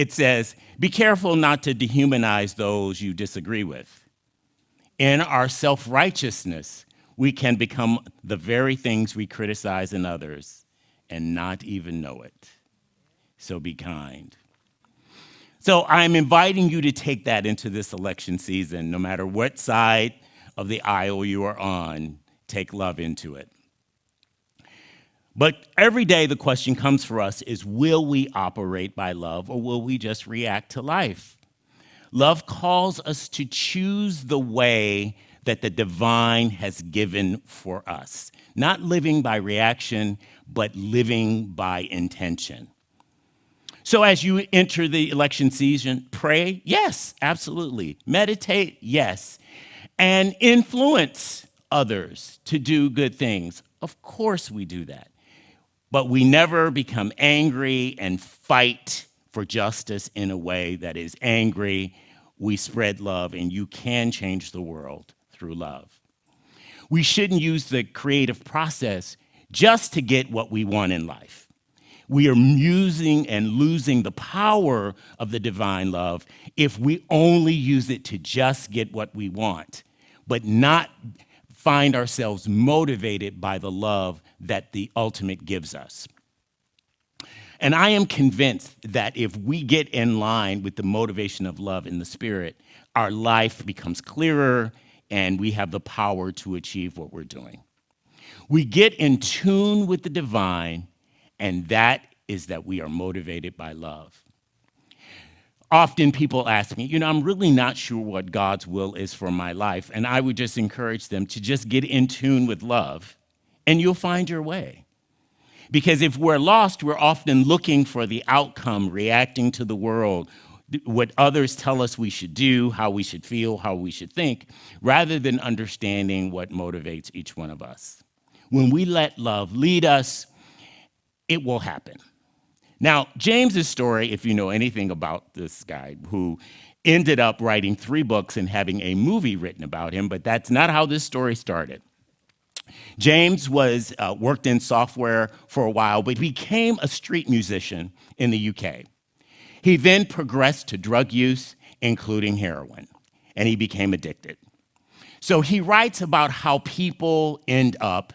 It says, be careful not to dehumanize those you disagree with. In our self-righteousness, we can become the very things we criticize in others and not even know it. So be kind. So I'm inviting you to take that into this election season. No matter what side of the aisle you are on, take love into it. But every day the question comes for us is, will we operate by love or will we just react to life? Love calls us to choose the way that the divine has given for us, not living by reaction, but living by intention. So as you enter the election season, pray, yes, absolutely. Meditate, yes. And influence others to do good things. Of course we do that. But we never become angry and fight for justice in a way that is angry. We spread love, and you can change the world through love. We shouldn't use the creative process just to get what we want in life. We are using and losing the power of the divine love if we only use it to just get what we want, but not find ourselves motivated by the love that the ultimate gives us. And I am convinced that if we get in line with the motivation of love in the Spirit, our life becomes clearer and we have the power to achieve what we're doing. We get in tune with the divine, and that is that we are motivated by love. Often people ask me, I'm really not sure what God's will is for my life. And I would just encourage them to just get in tune with love and you'll find your way. Because if we're lost, we're often looking for the outcome, reacting to the world, what others tell us we should do, how we should feel, how we should think, rather than understanding what motivates each one of us. When we let love lead us, it will happen. Now, James's story, if you know anything about this guy who ended up writing 3 books and having a movie written about him, but that's not how this story started. James worked in software for a while, but became a street musician in the UK. He then progressed to drug use, including heroin, and he became addicted. So he writes about how people end up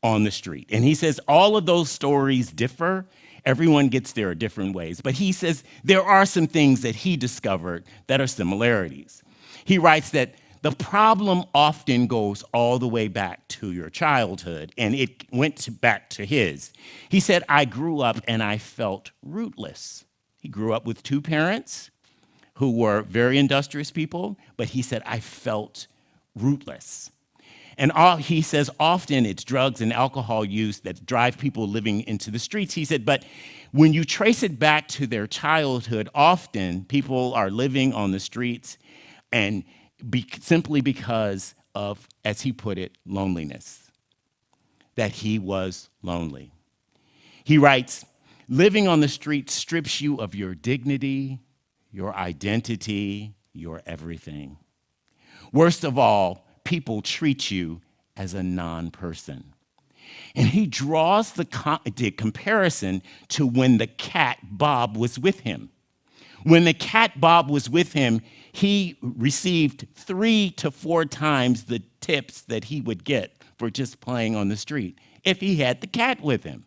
on the street. And he says all of those stories differ. Everyone gets there different ways. But he says there are some things that he discovered that are similarities. He writes that the problem often goes all the way back to your childhood, and it went back to his. He said, I grew up and I felt rootless. He grew up with 2 parents who were very industrious people, but he said, I felt rootless. And he says often it's drugs and alcohol use that drive people living into the streets. He said, but when you trace it back to their childhood, often people are living on the streets and simply because of, as he put it, loneliness, that he was lonely. He writes, living on the street strips you of your dignity, your identity, your everything. Worst of all, people treat you as a non-person. And he draws the comparison to when the cat Bob was with him. When the cat Bob was with him, he received 3 to 4 times the tips that he would get for just playing on the street if he had the cat with him.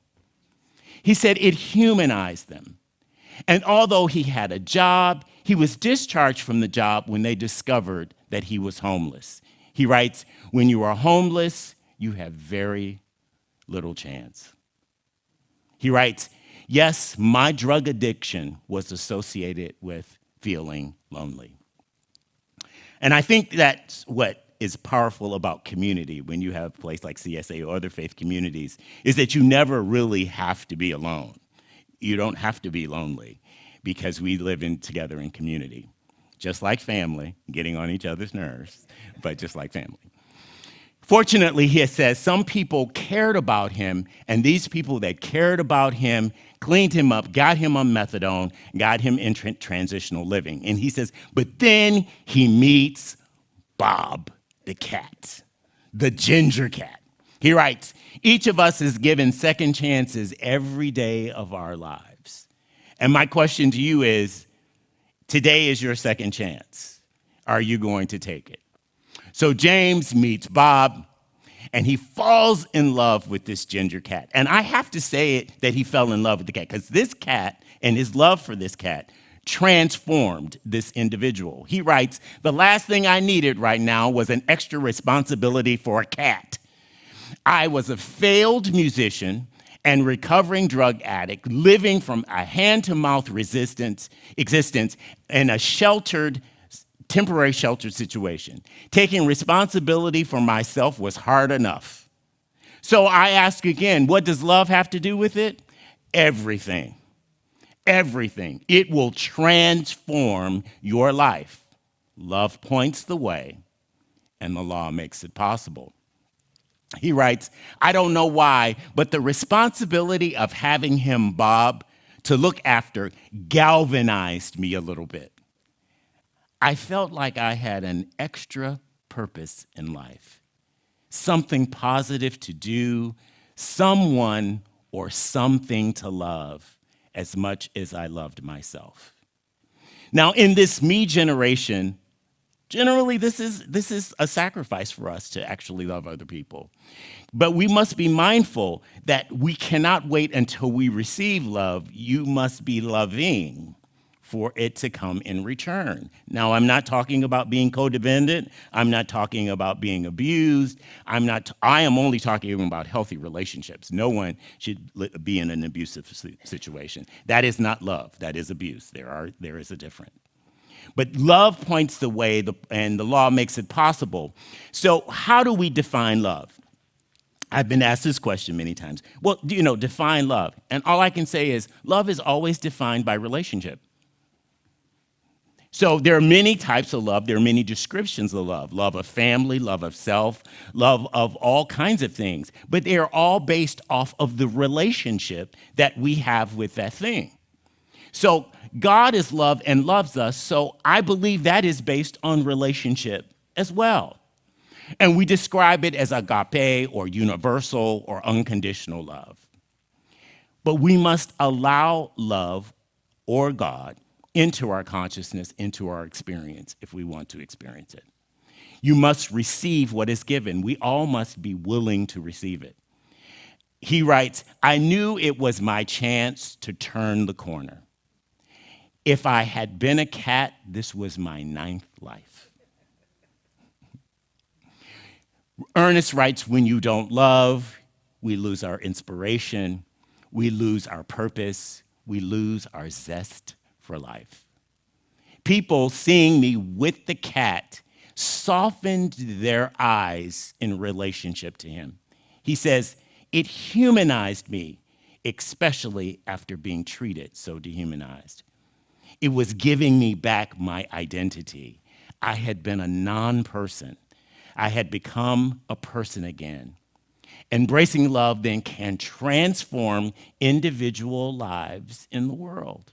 He said it humanized them. And although he had a job, he was discharged from the job when they discovered that he was homeless. He writes, when you are homeless, you have very little chance. He writes, yes, my drug addiction was associated with feeling lonely. And I think that's what is powerful about community when you have a place like CSA or other faith communities, is that you never really have to be alone. You don't have to be lonely because we live together in community. Just like family, getting on each other's nerves, but just like family. Fortunately, he says some people cared about him, and these people that cared about him cleaned him up, got him on methadone, got him in transitional living. And he says, but then he meets Bob, the cat, the ginger cat. He writes, each of us is given second chances every day of our lives. And my question to you is, Today is your second chance. Are you going to take it? So James meets Bob, and he falls in love with this ginger cat. And I have to say it that he fell in love with the cat because this cat and his love for this cat transformed this individual. He writes, "The last thing I needed right now was an extra responsibility for a cat. I was a failed musician and recovering drug addict living from a hand-to-mouth existence in a temporary sheltered situation. Taking responsibility for myself was hard enough. So I ask again, what does love have to do with it? Everything. Everything. It will transform your life. Love points the way, and the law makes it possible." He writes, "I don't know why, but the responsibility of having him, Bob, to look after galvanized me a little bit. I felt like I had an extra purpose in life, something positive to do, someone or something to love as much as I loved myself." Now, in this me generation, generally this is a sacrifice for us to actually love other people. But we must be mindful that we cannot wait until we receive love. You must be loving for it to come in return. Now, I'm not talking about being codependent. I'm not talking about being abused. I am only talking about healthy relationships. No one should be in an abusive situation. That is not love. That is abuse. There is a difference. But love points the way, and the law makes it possible. So how do we define love? I've been asked this question many times. Well, define love. And all I can say is love is always defined by relationship. So there are many types of love. There are many descriptions of love. Love of family, love of self, love of all kinds of things. But they are all based off of the relationship that we have with that thing. So God is love and loves us. So I believe that is based on relationship as well. And we describe it as agape or universal or unconditional love. But we must allow love or God into our consciousness, into our experience, if we want to experience it. You must receive what is given. We all must be willing to receive it. He writes, "I knew it was my chance to turn the corner. If I had been a cat, this was my ninth life." Ernest writes, "When you don't love, we lose our inspiration, we lose our purpose, we lose our zest for life." People seeing me with the cat softened their eyes in relationship to him. He says, "It humanized me, especially after being treated so dehumanized. It was giving me back my identity. I had been a non-person. I had become a person again." Embracing love then can transform individual lives in the world.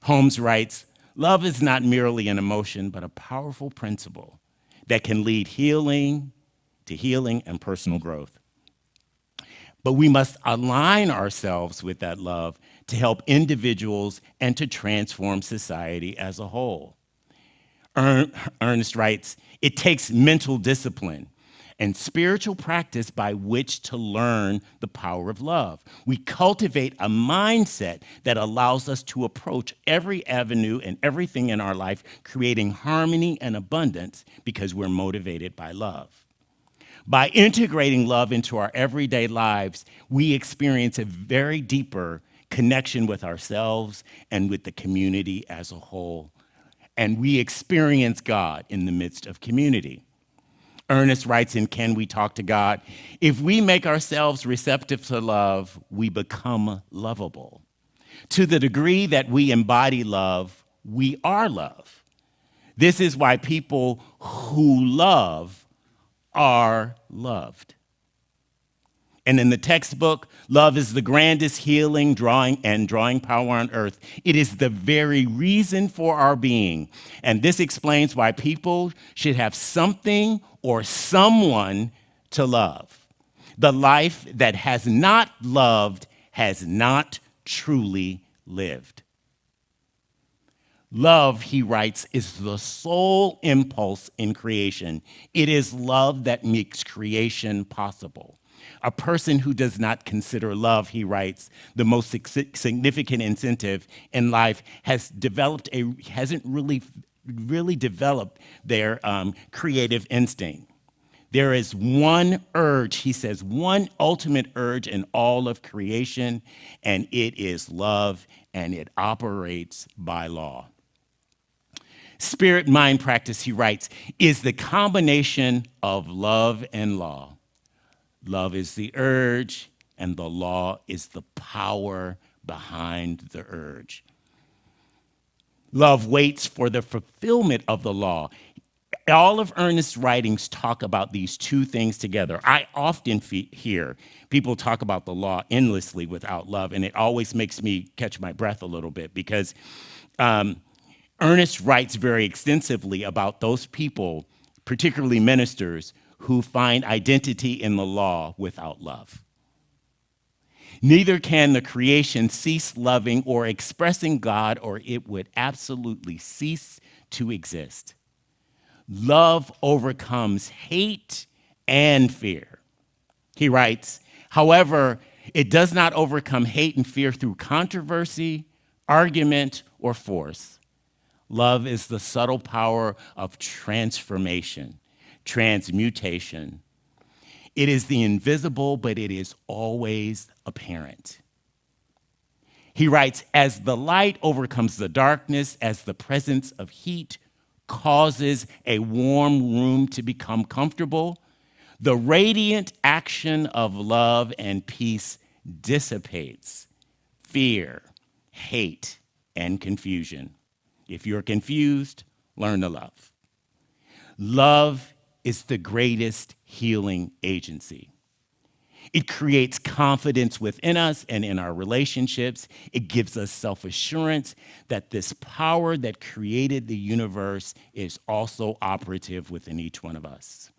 Holmes writes, "Love is not merely an emotion, but a powerful principle that can lead to healing and personal growth. But we must align ourselves with that love to help individuals and to transform society as a whole." Ernest writes, "It takes mental discipline and spiritual practice by which to learn the power of love. We cultivate a mindset that allows us to approach every avenue and everything in our life, creating harmony and abundance because we're motivated by love. By integrating love into our everyday lives, we experience a very deeper connection with ourselves and with the community as a whole. And we experience God in the midst of community." Ernest writes in Can We Talk to God? "If we make ourselves receptive to love, we become lovable. To the degree that we embody love, we are love. This is why people who love are loved." And in the textbook, love is the grandest healing, drawing power on earth. It is the very reason for our being. And this explains why people should have something or someone to love. The life that has not loved has not truly lived. Love, he writes, is the sole impulse in creation. It is love that makes creation possible. A person who does not consider love, he writes, the most significant incentive in life hasn't really developed their creative instinct. There is one urge, he says, one ultimate urge in all of creation, and it is love, and it operates by law. Spirit mind practice, he writes, is the combination of love and law. Love is the urge, and the law is the power behind the urge. Love waits for the fulfillment of the law. All of Ernest's writings talk about these two things together. I often hear people talk about the law endlessly without love, and it always makes me catch my breath a little bit because Ernest writes very extensively about those people, particularly ministers, who find identity in the law without love. Neither can the creation cease loving or expressing God, or it would absolutely cease to exist. Love overcomes hate and fear. He writes, however, it does not overcome hate and fear through controversy, argument, or force. Love is the subtle power of transformation, transmutation. It is the invisible, but it is always apparent. He writes, as the light overcomes the darkness, as the presence of heat causes a warm room to become comfortable, the radiant action of love and peace dissipates fear, hate, and confusion. If you're confused, learn to love. Love is the greatest healing agency. It creates confidence within us and in our relationships. It gives us self-assurance that this power that created the universe is also operative within each one of us.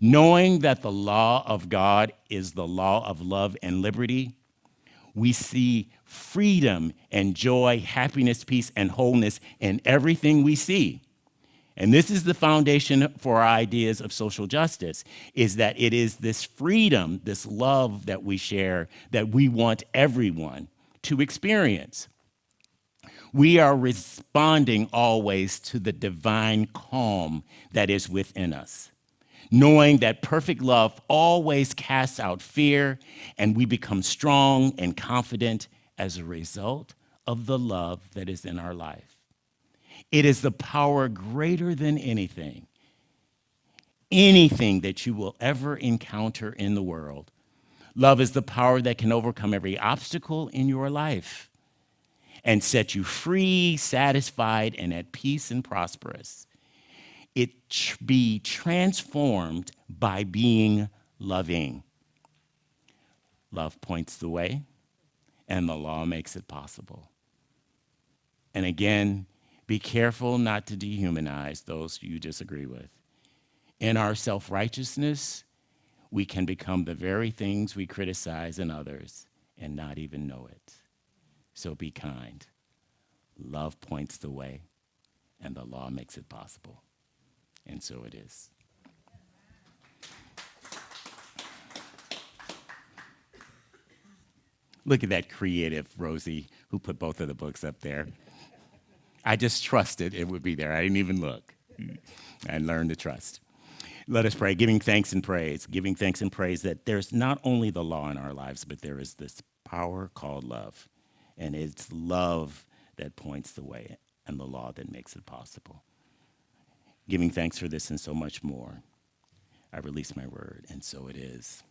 Knowing that the law of God is the law of love and liberty, we see freedom and joy, happiness, peace, and wholeness in everything we see. And this is the foundation for our ideas of social justice, is that it is this freedom, this love that we share, that we want everyone to experience. We are responding always to the divine calm that is within us, knowing that perfect love always casts out fear, and we become strong and confident as a result of the love that is in our life. It is the power greater than anything that you will ever encounter in the world. Love is the power that can overcome every obstacle in your life and set you free, satisfied, and at peace and prosperous. It be transformed by being loving. Love points the way, and the law makes it possible. And again, be careful not to dehumanize those you disagree with. In our self-righteousness, we can become the very things we criticize in others and not even know it. So be kind. Love points the way, and the law makes it possible. And so it is. Look at that creative Rosie who put both of the books up there. I just trusted it would be there. I didn't even look. I learned to trust. Let us pray, giving thanks and praise that there's not only the law in our lives, but there is this power called love. And it's love that points the way and the law that makes it possible. Giving thanks for this and so much more, I release my word, and so it is.